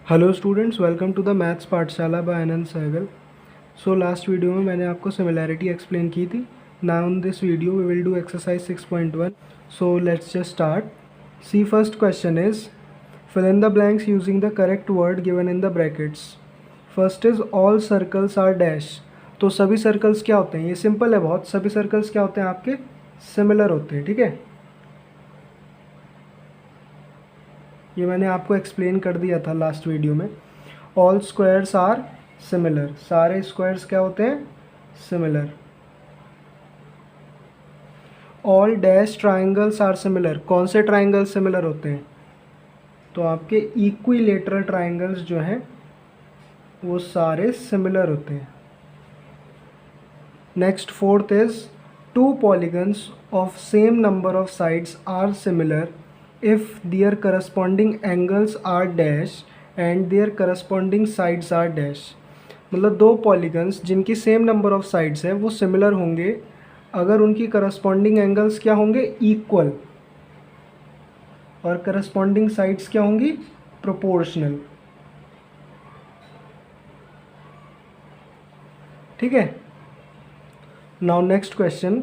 Hello students, welcome to the maths Pathshala by Anand Sehgal. So last video में मैंने आपको similarity explain की थी। Now in this video we will do exercise 6.1। So let's just start. See first question is fill in the blanks using the correct word given in the brackets. First is all circles are dash. तो सभी circles क्या होते हैं? ये simple है बहुत। सभी circles क्या होते हैं आपके? सिमिलर होते हैं। ठीक है, ये मैंने आपको एक्सप्लेन कर दिया था लास्ट वीडियो में। All squares are similar. सारे स्क्वायर्स क्या होते हैं? Similar. All dash triangles are similar. कौन से ट्राइंगल सिमिलर होते हैं? तो आपके इक्विलेटरल ट्राइंगल्स जो हैं वो सारे सिमिलर होते हैं। Next fourth is two polygons of same number of sides are similar if their corresponding angles are dash and their corresponding sides are dash. मतलब दो पॉलीगन्स जिनकी सेम नंबर ऑफ साइड्स है वो सिमिलर होंगे अगर उनकी करस्पॉन्डिंग एंगल्स क्या होंगे? इक्वल। और करस्पॉन्डिंग साइड्स क्या होंगी? प्रोपोर्शनल। ठीक है। Now next question,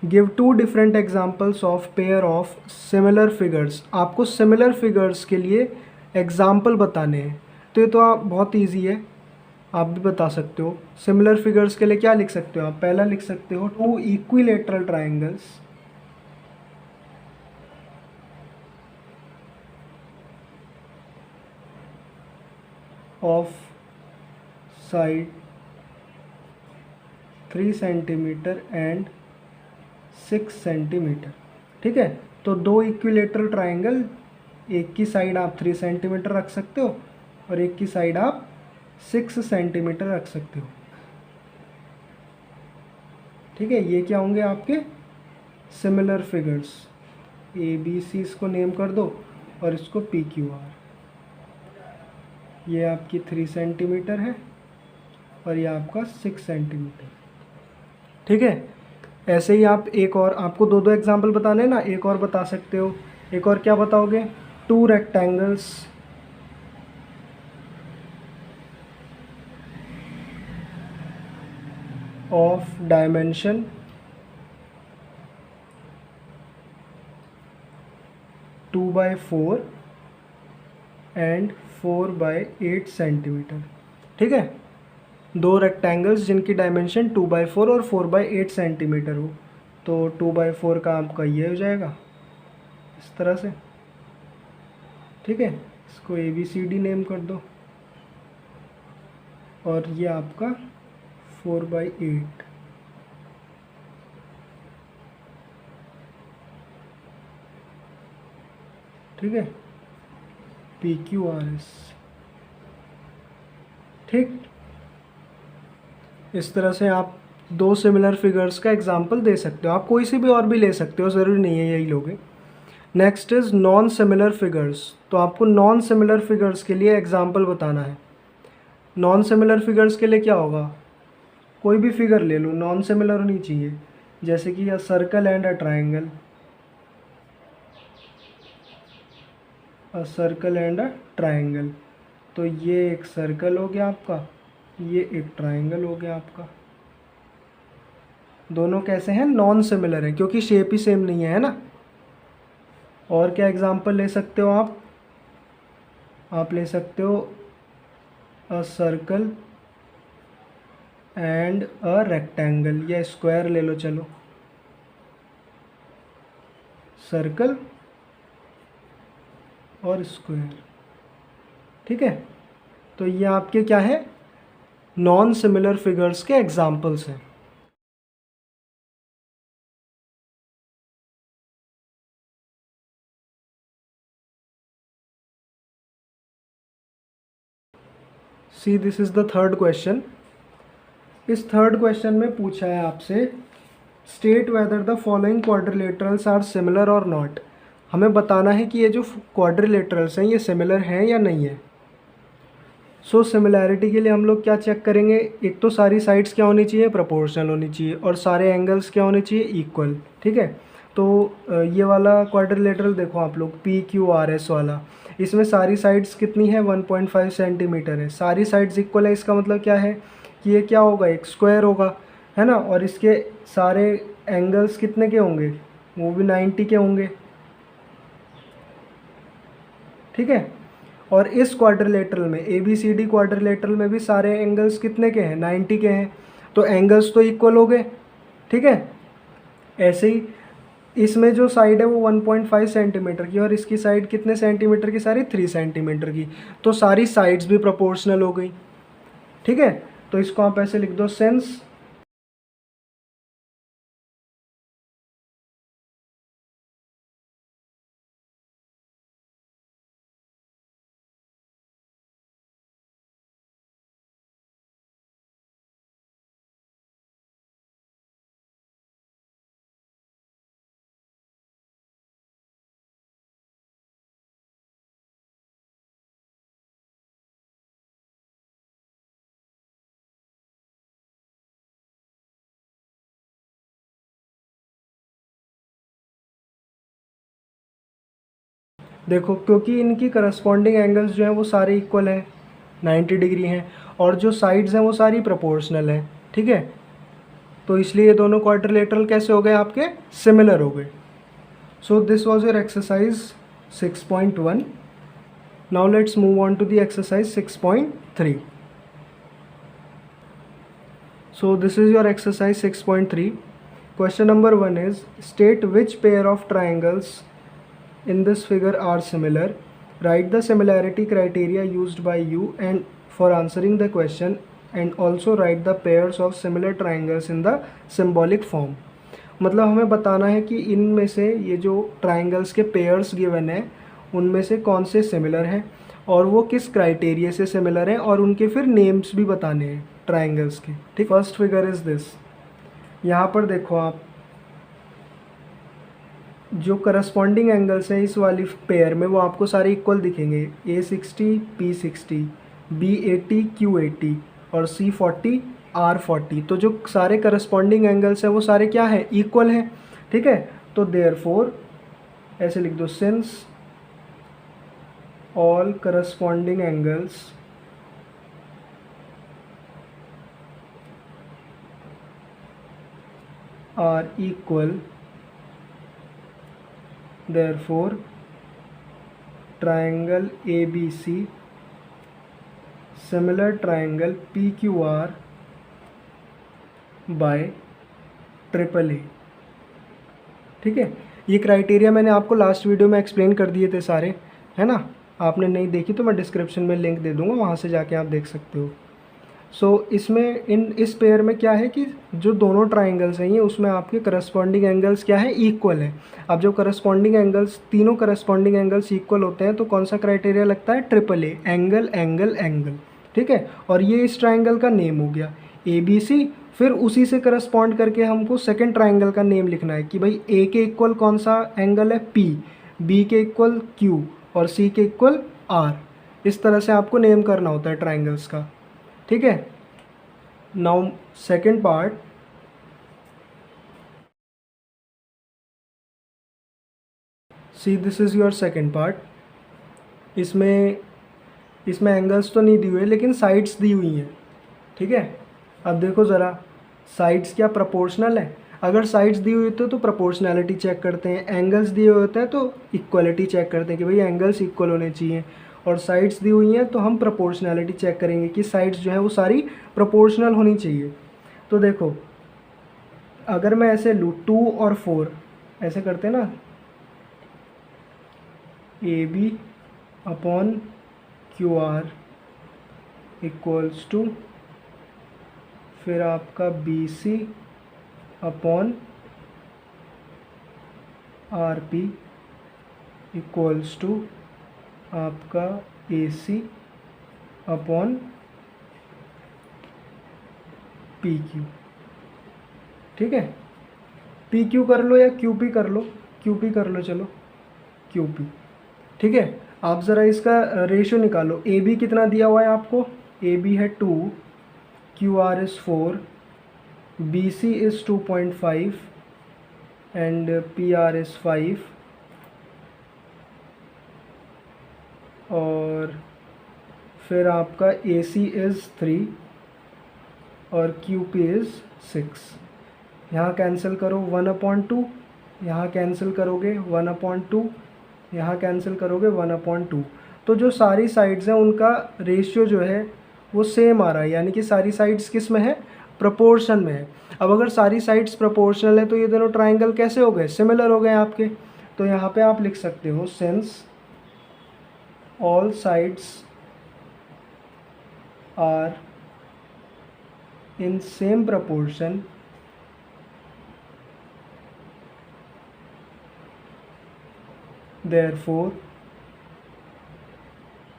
give two different examples of pair of similar figures. आपको सिमिलर फिगर्स के लिए एग्जाम्पल बताने हैं। तो ये तो आप बहुत ईजी है, आप भी बता सकते हो। सिमिलर फिगर्स के लिए क्या लिख सकते हो आप? पहला लिख सकते हो two equilateral triangles of side 3 centimetre and 6 centimetre. ठीक है, तो दो इक्विलेटरल ट्राइंगल, एक की साइड आप 3 सेंटीमीटर रख सकते हो और एक की साइड आप 6 सेंटीमीटर रख सकते हो। ठीक है, ये क्या होंगे आपके? Similar figures. A B C इसको नेम कर दो और इसको पी क्यू आर। ये आपकी 3 सेंटीमीटर है और ये आपका 6 सेंटीमीटर। ठीक है, ऐसे ही आप एक और, आपको दो दो एग्जाम्पल बताने हैं ना, एक और बता सकते हो। एक और क्या बताओगे? To rectangles of dimension 2/4 and 4/8 centimetre. ठीक है, दो रेक्टेंगल्स जिनकी डायमेंशन 2/4 और 4/8 सेंटीमीटर हो। तो 2/4 का आपका ये हो जाएगा इस तरह से। ठीक है, इसको A B C D name कर दो और ये आपका 4/8। ठीक है, पी क्यू आर एस। ठीक, इस तरह से आप दो सिमिलर फिगर्स का एग्जाम्पल दे सकते हो। आप कोई सी भी और भी ले सकते हो, ज़रूरी नहीं है यही लोगे। Next is non similar figures. तो आपको नॉन सिमिलर फिगर्स के लिए एग्जाम्पल बताना है। नॉन सिमिलर फिगर्स के लिए क्या होगा? कोई भी फिगर ले लो, नॉन सिमिलर होनी चाहिए। जैसे कि a circle and a triangle, a circle and a triangle. तो ये एक सर्कल हो गया आपका, ये एक ट्राइंगल हो गया आपका। दोनों कैसे हैं? नॉन सिमिलर है, क्योंकि शेप ही सेम नहीं है ना। और क्या एग्जांपल ले सकते हो आप? आप ले सकते हो a circle and a rectangle, या स्क्वायर ले लो। चलो, सर्कल और स्क्वायर। ठीक है, तो ये आपके क्या है? नॉन सिमिलर फिगर्स के एग्जांपल्स हैं। See this is the third question. इस थर्ड क्वेश्चन में पूछा है आपसे state whether the following quadrilaterals are similar और नॉट। हमें बताना है कि ये जो क्वाड्रिलेटरल्स हैं ये सिमिलर हैं या नहीं है। सो सिमिलैरिटी के लिए हम लोग क्या चेक करेंगे? एक तो सारी साइड्स क्या होनी चाहिए? प्रोपोर्शनल होनी चाहिए, और सारे एंगल्स क्या होने चाहिए? इक्वल। ठीक है, तो ये वाला क्वाड्रिलेटरल देखो आप लोग, पी क्यू आर एस वाला, इसमें सारी साइड्स कितनी है 1.5 सेंटीमीटर है, सारी साइड्स इक्वल है, इसका मतलब क्या है कि ये क्या होगा, एक स्क्वायर होगा, है ना। और इसके सारे एंगल्स कितने के होंगे, वो भी 90 के होंगे, ठीक है। और इस क्वाड्रिलेटरल में ABCD क्वाड्रिलेटरल में भी सारे एंगल्स कितने के हैं, 90 के हैं, तो एंगल्स तो इक्वल हो गए, ठीक है। ऐसे ही इसमें जो साइड है वो 1.5 सेंटीमीटर की और इसकी साइड कितने सेंटीमीटर की, सारी 3 सेंटीमीटर की, तो सारी साइड्स भी प्रोपोर्शनल हो गई, ठीक है। तो इसको आप ऐसे लिख दो, सिंस देखो, क्योंकि इनकी करस्पॉन्डिंग एंगल्स जो हैं वो सारे इक्वल हैं, 90 डिग्री हैं, और जो साइड्स हैं वो सारी प्रोपोर्शनल हैं, ठीक है। तो इसलिए ये दोनों क्वाड्रिलेटरल कैसे हो गए, आपके सिमिलर हो गए। So this was your exercise 6.1. Now let's move on to the exercise 6.3. So this is your exercise 6.3. Question number 1 is, state which pair of triangles in this figure are similar. Write the similarity criteria used by you and for answering the question, and also write the pairs of similar triangles in the symbolic form. मतलब हमें बताना है कि इनमें से ये जो triangles के पेयर्स गिवन है उनमें से कौन से सिमिलर हैं और वो किस क्राइटेरिया से सिमिलर हैं, और उनके फिर नेम्स भी बताने हैं ट्राइंगल्स के, ठीक। First figure is this. यहाँ पर देखो आप, जो करस्पॉन्डिंग एंगल्स हैं इस वाली पेयर में वो आपको सारे इक्वल दिखेंगे, A60 P60 B80 Q80 और C40 R40। तो जो सारे करस्पॉन्डिंग एंगल्स हैं वो सारे क्या है, इक्वल हैं, ठीक है। तो देयरफॉर ऐसे लिख दो, since all corresponding angles are equal, therefore triangle ABC similar triangle PQR by triple A, ठीक है। ये क्राइटेरिया मैंने आपको लास्ट वीडियो में एक्सप्लेन कर दिए थे सारे, है ना। आपने नहीं देखी तो मैं डिस्क्रिप्शन में लिंक दे दूँगा, वहाँ से जाके आप देख सकते हो। सो इसमें इस पेयर में क्या है कि जो दोनों ट्राइंगल्स हैं ये, उसमें आपके करस्पॉन्डिंग एंगल्स क्या है, इक्वल है। अब जब करस्पॉन्डिंग एंगल्स, तीनों करस्पॉन्डिंग एंगल्स इक्वल होते हैं तो कौन सा क्राइटेरिया लगता है, triple A, angle angle angle, ठीक है। और ये इस ट्राइंगल का नेम हो गया ABC। फिर उसी से करस्पॉन्ड करके हमको सेकेंड ट्राइंगल का नेम लिखना है कि भाई A के इक्वल कौन सा एंगल है, P, B के इक्वल Q और C के इक्वल R। इस तरह से आपको नेम करना होता है ट्राइंगल्स का, ठीक है। Now second part, see this is your second part. इसमें एंगल्स तो नहीं दी हुई है लेकिन साइड्स दी हुई हैं, ठीक है। अब देखो ज़रा, साइड्स क्या प्रोपोर्शनल है। अगर साइड्स दी हुई तो प्रोपोर्शनैलिटी चेक करते हैं, एंगल्स दिए हुए होते हैं तो इक्वलिटी चेक करते हैं कि भाई एंगल्स इक्वल होने चाहिए, और साइड्स दी हुई हैं तो हम प्रोपोर्शनैलिटी चेक करेंगे कि साइड्स जो है वो सारी प्रोपोर्शनल होनी चाहिए। तो देखो, अगर मैं ऐसे लूँ 2 और 4 ऐसे करते हैं ना, AB upon QR equals to फिर आपका BC upon RP equals to आपका AC अपॉन PQ, ठीक है। PQ कर लो या QP कर लो, QP कर लो, चलो QP, ठीक है। आप ज़रा इसका रेशियो निकालो। AB कितना दिया हुआ है आपको, AB है 2, QR is 4, BC is 2.5 and PR is 5। और फिर आपका ए सी इज़ 3 और क्यू पी इज़ 6। यहाँ कैंसिल करो 1/2, यहाँ कैंसिल करोगे 1/2, यहाँ कैंसिल करोगे 1/2। तो जो सारी साइड्स हैं उनका रेशियो जो है वो सेम आ रहा है, यानी कि सारी साइड्स किस में है, प्रोपोर्शन में है। अब अगर सारी साइड्स प्रोपोर्शनल है तो ये दोनों ट्राइंगल कैसे हो गए, सिमिलर हो गए आपके। तो यहाँ पे आप लिख सकते हो since all sides are in same proportion, therefore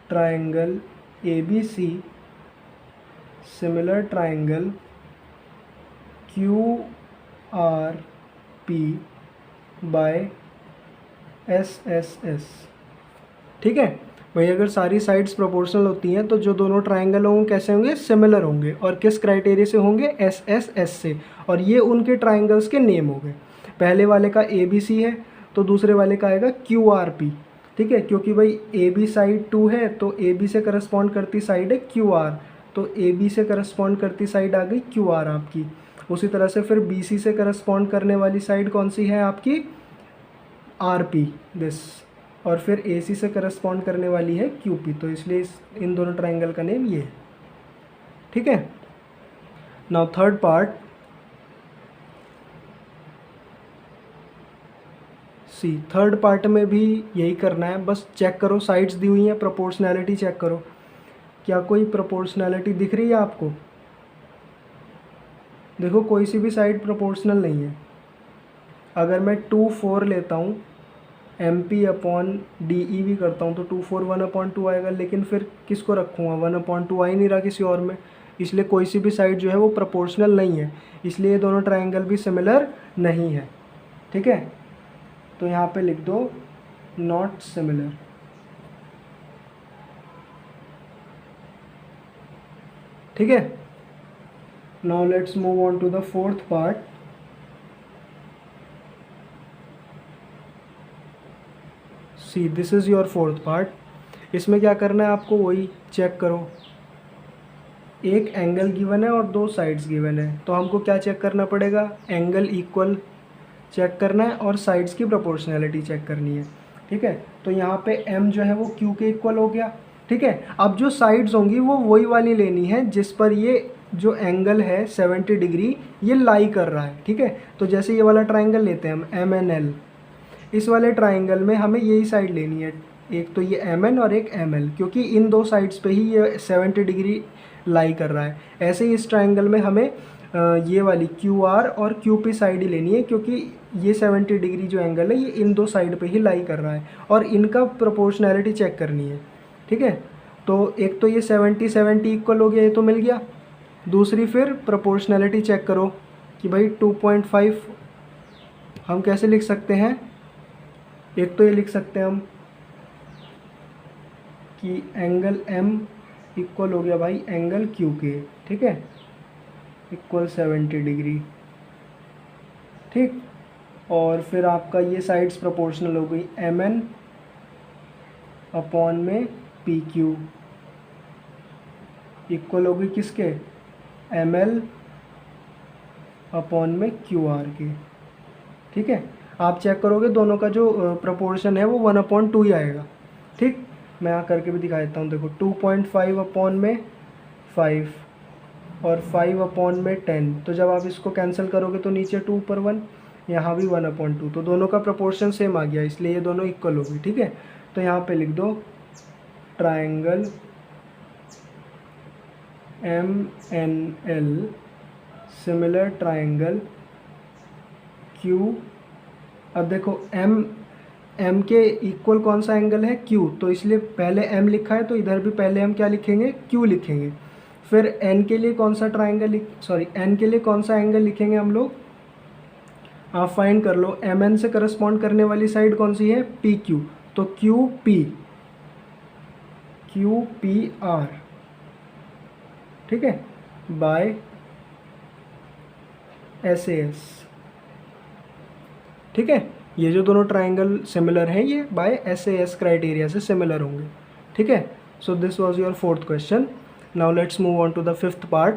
triangle ABC similar triangle QRP by SSS। ठीक है भाई, अगर सारी साइड्स प्रोपोर्शनल होती हैं तो जो दोनों ट्राइंगल होंगे कैसे होंगे, सिमिलर होंगे। और किस क्राइटेरिया से होंगे, SSS से। और ये उनके ट्राइंगल्स के नेम हो गए। पहले वाले का ABC है तो दूसरे वाले का आएगा QRP। ठीक है, क्योंकि भाई AB साइड 2 है तो AB से करस्पॉन्ड करती साइड है QR, तो AB से करस्पॉन्ड करती साइड आ गई QR आपकी। उसी तरह से फिर BC से करस्पॉन्ड करने वाली साइड कौन सी है आपकी, RP दिस। और फिर AC से करस्पॉन्ड करने वाली है QP, तो इसलिए इन दोनों ट्राइंगल का नेम ये है। ठीक है, नाउ थर्ड पार्ट, सी। थर्ड पार्ट में भी यही करना है, बस चेक करो साइड्स दी हुई हैं, प्रोपोर्शनैलिटी चेक करो, क्या कोई प्रोपोर्शनैलिटी दिख रही है आपको। देखो कोई सी भी साइड प्रोपोर्शनल नहीं है। अगर मैं 2/4 लेता हूँ, MP/DE भी करता हूँ तो 2/4 1/2 आएगा, लेकिन फिर किसको रखूँगा, 1/2 आ ही नहीं रहा किसी और में, इसलिए कोई सी भी साइड जो है वो प्रोपोर्शनल नहीं है, इसलिए ये दोनों ट्राइंगल भी सिमिलर नहीं है। ठीक है, तो यहाँ पे लिख दो नॉट सिमिलर। ठीक है, now let's move on to the fourth part. See this is your fourth part. इसमें क्या करना है आपको, वही चेक करो, एक एंगल गिवन है और दो साइड्स गिवन है, तो हमको क्या चेक करना पड़ेगा, एंगल इक्वल चेक करना है और साइड्स की प्रोपोर्शनैलिटी चेक करनी है। ठीक है, तो यहाँ पे M जो है वो Q के इक्वल हो गया। ठीक है, अब जो साइड्स होंगी वो वही वाली लेनी है जिस पर ये जो एंगल है 70 डिग्री ये लाई कर रहा है। ठीक है, तो जैसे ये वाला ट्राइंगल लेते हैं हम MNL, इस वाले ट्राइंगल में हमें यही साइड लेनी है, एक तो ये MN और एक ML, क्योंकि इन दो साइड्स पे ही ये 70 डिग्री लाई कर रहा है। ऐसे ही इस ट्राइंगल में हमें ये वाली QR और QP साइड ही लेनी है, क्योंकि ये 70 डिग्री जो एंगल है ये इन दो साइड पे ही लाई कर रहा है और इनका प्रोपोर्शनैलिटी चेक करनी है। ठीक है, तो एक तो ये 70 इक्वल हो गया, ये तो मिल गया। दूसरी फिर प्रोपोर्शनैलिटी चेक करो कि भाई 2.5 हम कैसे लिख सकते हैं। एक तो ये लिख सकते हैं हम कि एंगल M इक्वल हो गया भाई एंगल Q के। ठीक है, इक्वल 70 डिग्री। ठीक, और फिर आपका ये साइड्स प्रोपोर्शनल हो गई, MN अपॉन में PQ इक्वल हो गई किसके, ML अपॉन में QR के। ठीक है, आप चेक करोगे दोनों का जो प्रोपोर्शन है वो 1/2 ही आएगा। ठीक, मैं यहाँ करके भी दिखा देता हूँ, देखो 2.5 अपॉन में 5 और 5 अपॉन में 10, तो जब आप इसको कैंसिल करोगे तो नीचे 2 ऊपर 1, यहाँ भी 1/2, तो दोनों का प्रोपोर्शन सेम आ गया, इसलिए ये दोनों इक्वल हो गई। ठीक है, तो यहाँ पे लिख दो triangle MNL similar triangle Q। अब देखो M के इक्वल कौन सा एंगल है, Q, तो इसलिए पहले M लिखा है तो इधर भी पहले हम क्या लिखेंगे, Q लिखेंगे। फिर N के लिए कौन सा N के लिए कौन सा एंगल लिखेंगे हम लोग, आप फाइंड कर लो। MN से करस्पॉन्ड करने वाली साइड कौन सी है, PQ, तो QPR। ठीक है, बाय SAS। ठीक है, ये जो दोनों ट्राइंगल सिमिलर हैं ये बाय SAS क्राइटेरिया से सिमिलर होंगे। ठीक है, so this was your fourth question. Now let's move on to the fifth part.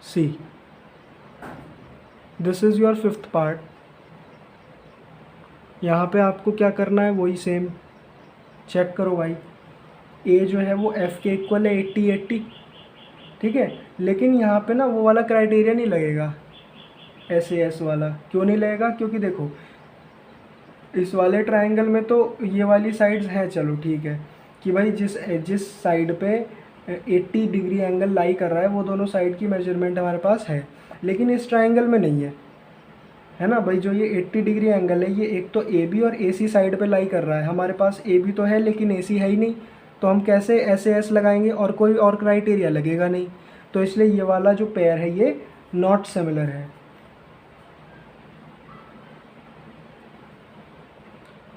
See, this is your fifth part. यहाँ पे आपको क्या करना है, वही सेम चेक करो भाई. ए जो है वो एफ़ के इक्वल है 80-80, ठीक है. लेकिन यहाँ पे ना वो वाला क्राइटेरिया नहीं लगेगा, SAS वाला. क्यों नहीं लगेगा? क्योंकि देखो इस वाले ट्रायंगल में तो ये वाली साइड्स हैं, चलो ठीक है, कि भाई जिस साइड पे 80 डिग्री एंगल लाई कर रहा है वो दोनों साइड की मेजरमेंट हमारे पास है. लेकिन इस ट्रायंगल में नहीं है ना भाई. जो ये 80 डिग्री एंगल है, ये एक तो AB और AC साइड पे लाई कर रहा है. हमारे पास AB तो है लेकिन AC है ही नहीं, तो हम कैसे SAS लगाएंगे? और कोई और क्राइटेरिया लगेगा नहीं. तो इसलिए ये वाला जो पेयर है ये नॉट सिमिलर है,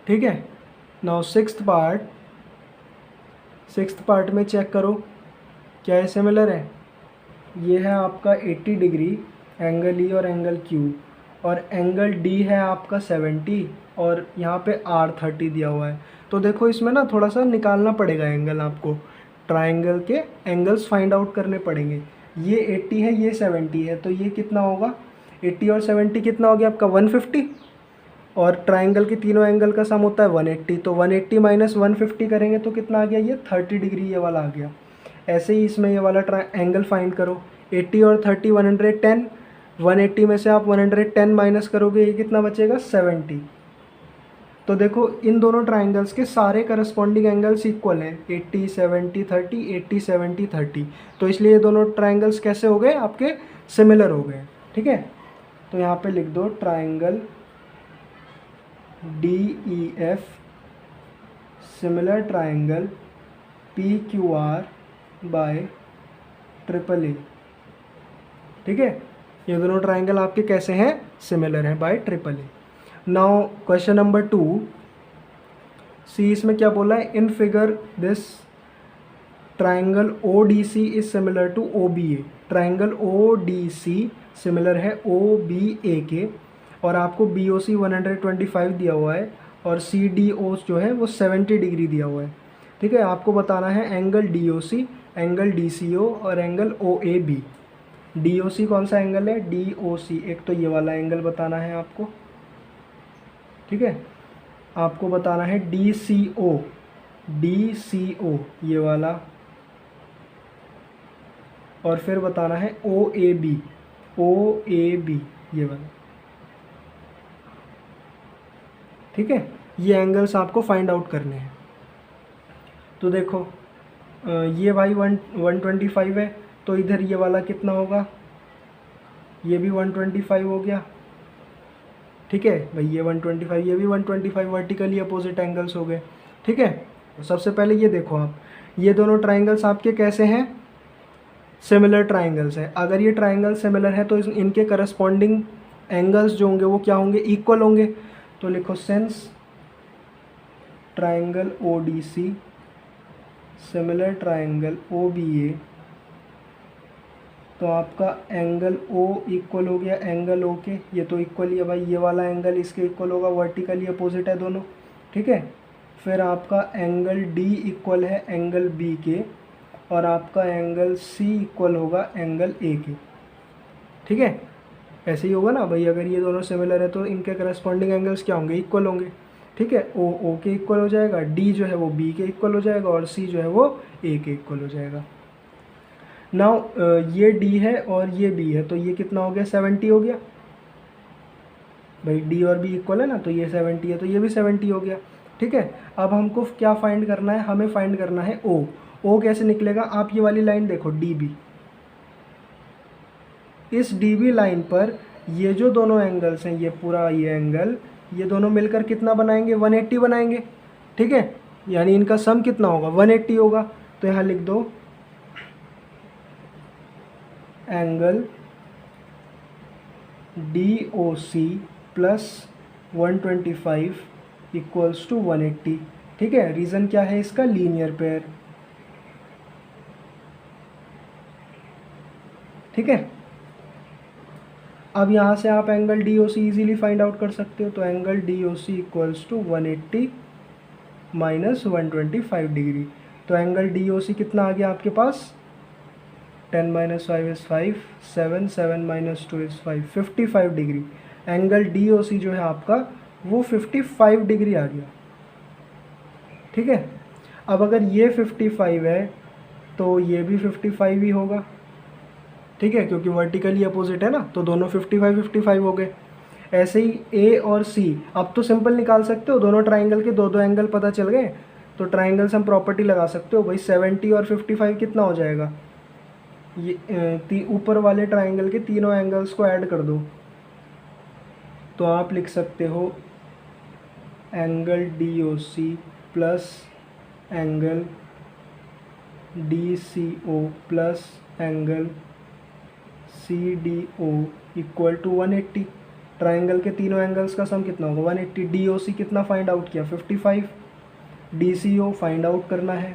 ठीक है. नाउ सिक्स्थ पार्ट में चेक करो क्या ये सिमिलर है. ये है आपका 80 डिग्री एंगल E और एंगल Q, और एंगल D है आपका 70, और यहाँ पे R30 दिया हुआ है. तो देखो इसमें ना थोड़ा सा निकालना पड़ेगा एंगल, आपको ट्रायंगल के एंगल्स फाइंड आउट करने पड़ेंगे. ये 80 है, ये 70 है, तो ये कितना होगा? 80 और 70 कितना हो गया आपका? 150. और ट्रायंगल के तीनों एंगल का सम होता है 180, तो 180 माइनस 150 करेंगे तो कितना आ गया? ये 30 डिग्री ये वाला आ गया. ऐसे ही इसमें ये वाला एंगल फाइंड करो. 80 और 30 110, 180 में से आप 110 माइनस करोगे, ये कितना बचेगा? 70. तो देखो इन दोनों ट्राइंगल्स के सारे करस्पॉन्डिंग एंगल्स इक्वल हैं, 80 70 30, 80 70 30. तो इसलिए ये दोनों ट्राइंगल्स कैसे हो गए आपके? सिमिलर हो गए, ठीक है. तो यहाँ पे लिख दो triangle DEF similar triangle PQR by AAA, ठीक है. ये दोनों ट्राइंगल आपके कैसे हैं? सिमिलर हैं by AAA. Now question number 2, see इसमें क्या बोला है? In figure this triangle ODC is similar to OBA. Triangle ODC similar है OBA के, और आपको BOC 125 दिया हुआ है, और CDO जो है वो 70 डिग्री दिया हुआ है, ठीक है. आपको बताना है एंगल DOC, एंगल DCO और एंगल OAB. DOC कौन सा एंगल है? DOC, एक तो ये वाला एंगल बताना है आपको, ठीक है. आपको बताना है DCO ये वाला, और फिर बताना है OAB ये वाला, ठीक है. ये एंगल्स आपको फाइंड आउट करने हैं. तो देखो ये भाई 125 है, तो इधर ये वाला कितना होगा? ये भी 125 हो गया, ठीक है भाई. ये 125, ये भी 125, वर्टिकली अपोजिट एंगल्स हो गए, ठीक है. सबसे पहले ये देखो आप, ये दोनों ट्राइंगल्स आपके कैसे हैं? सिमिलर ट्राइंगल्स हैं. अगर ये ट्राइंगल सिमिलर है तो इनके करस्पॉन्डिंग एंगल्स जो होंगे वो क्या होंगे? इक्वल होंगे. तो लिखो since triangle ODC similar triangle OBA, तो आपका एंगल O इक्वल हो गया एंगल O के. ये तो इक्वल ही है भाई, ये वाला एंगल इसके इक्वल होगा, वर्टिकली अपोजिट है दोनों, ठीक है. फिर आपका एंगल D इक्वल है एंगल B के, और आपका एंगल C इक्वल होगा एंगल A के, ठीक है. ऐसे ही होगा ना भाई. अगर ये दोनों सिमिलर है तो इनके करस्पॉन्डिंग एंगल्स क्या होंगे? इक्वल होंगे, ठीक है. O के इक्वल हो जाएगा, D जो है वो B के इक्वल हो जाएगा, और C जो है वो A के इक्वल हो जाएगा. नाउ ये D है और ये B है, तो ये कितना हो गया? 70 हो गया भाई. D और B इक्वल है ना, तो ये 70 है, तो ये भी 70 हो गया, ठीक है. अब हमको क्या फाइंड करना है? हमें फाइंड करना है O कैसे निकलेगा? आप ये वाली लाइन देखो DB, इस DB लाइन पर ये जो दोनों एंगल्स हैं, ये पूरा ये एंगल, ये दोनों मिलकर कितना बनाएंगे? 180 बनाएंगे, ठीक है. यानी इनका सम कितना होगा? 180 होगा. तो यहाँ लिख दो angle DOC plus 125 equals to 180, ठीक है. रीज़न क्या है इसका? लीनियर पेयर, ठीक है. अब यहाँ से आप angle DOC easily find out कर सकते हो. तो angle DOC equals to 180 minus 125 degree. तो एंगल DOC कितना आ गया आपके पास, 10 - 5 is 5, 7, 7 - 2 is 5, 55 degree. Angle DOC जो है आपका वो 55 डिग्री आ गया। ठीक है, अब अगर ये 55 है तो ये भी 55 ही होगा। ठीक है, क्योंकि वर्टिकली अपोजिट है ना, तो दोनों 55 हो गए। ऐसे ही A और C अब तो सिंपल निकाल सकते हो, दोनों ट्राइंगल के दो दो एंगल पता चल गए, तो ट्राइंगल्स हम प्रॉपर्टी लगा सकते हो भाई। 70 और 55 कितना हो जाएगा, ये ऊपर वाले ट्राइंगल के तीनों एंगल्स को ऐड कर दो, तो आप लिख सकते हो angle DOC plus angle DCO plus angle CDO equal to 180। Triangle के तीनों एंगल्स का सम कितना होगा, 180। DOC कितना फाइंड आउट किया, 55। DCO फाइंड आउट करना है,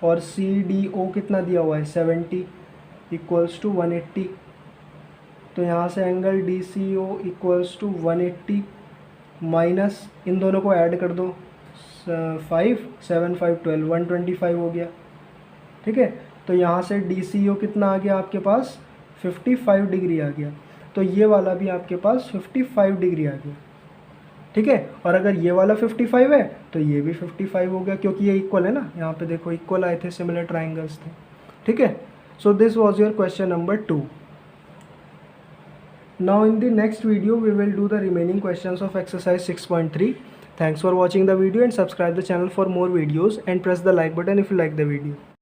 और CDO कितना दिया हुआ है, 70 इक्वल्स टू 180। तो यहाँ से angle DCO equals to 180 minus इन दोनों को ऐड कर दो, 5 7 5 12, 125 हो गया। ठीक है, तो यहाँ से DCO कितना आ गया आपके पास, 55 डिग्री आ गया। तो ये वाला भी आपके पास 55 डिग्री आ गया। ठीक है, और अगर ये वाला 55 है तो ये भी 55 हो गया, क्योंकि ये इक्वल है ना, यहाँ पे देखो इक्वल आए थे, सिमिलर ट्राइंगल्स थे। ठीक है, so this was your question number 2. Now in the next video we will do the remaining questions of exercise 6.3. Thanks for watching the video and subscribe the channel for more videos and press the like button if you like the video.